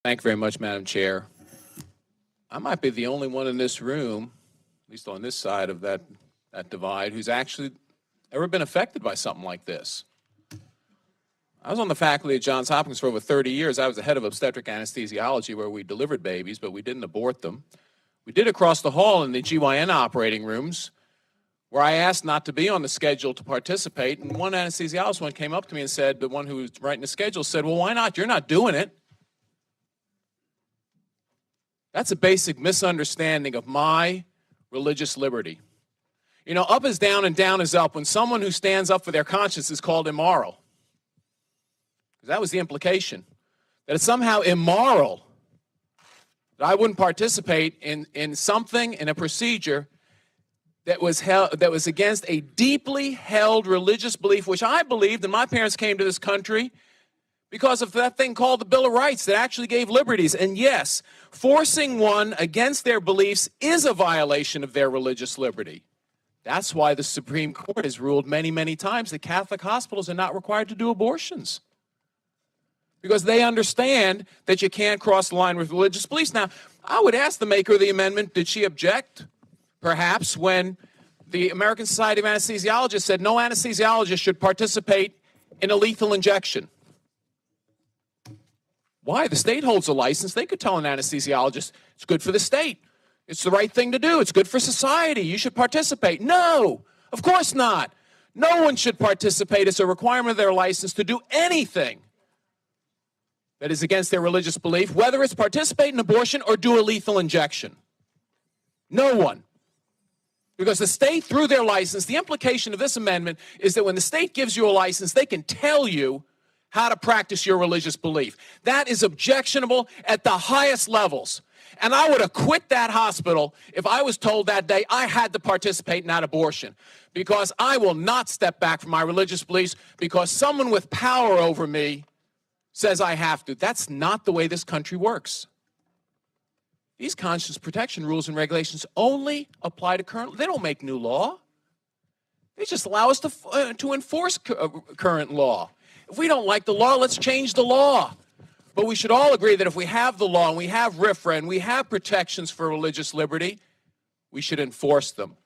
Thank you very much, Madam Chair. I might be the only one in this room, at least on this side of that divide, who's actually ever been affected by something like this. I was on the faculty at Johns Hopkins for over 30 years. I was the head of obstetric anesthesiology, where we delivered babies, but we didn't abort them. We did across the hall in the GYN operating rooms, where I asked not to be on the schedule to participate, and one anesthesiologist came up to me and said, the one who was writing the schedule said, "Well, why not? You're not doing it." That's a basic misunderstanding of my religious liberty. You know, up is down and down is up when someone who stands up for their conscience is called immoral. That was the implication, that it's somehow immoral that I wouldn't participate in something, in a procedure that was against a deeply held religious belief, which I believed, and my parents came to this country because of that thing called the Bill of Rights that actually gave liberties. And yes, forcing one against their beliefs is a violation of their religious liberty. That's why the Supreme Court has ruled many, many times that Catholic hospitals are not required to do abortions, because they understand that you can't cross the line with religious beliefs. Now, I would ask the maker of the amendment, did she object, perhaps, when the American Society of Anesthesiologists said no anesthesiologist should participate in a lethal injection? Why? The state holds a license. They could tell an anesthesiologist, it's good for the state. It's the right thing to do. It's good for society. You should participate. No, of course not. No one should participate. It's a requirement of their license to do anything that is against their religious belief, whether it's participate in abortion or do a lethal injection. No one. Because the state, through their license, the implication of this amendment is that when the state gives you a license, they can tell you how to practice your religious belief. That is objectionable at the highest levels. And I would have quit that hospital if I was told that day I had to participate in that abortion, because I will not step back from my religious beliefs because someone with power over me says I have to. That's not the way this country works. These conscience protection rules and regulations only apply to current. They don't make new law. They just allow us to enforce current law. If we don't like the law, let's change the law. But we should all agree that if we have the law and we have RFRA and we have protections for religious liberty, we should enforce them.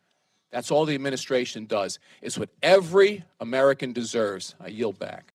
That's all the administration does. It's what every American deserves. I yield back.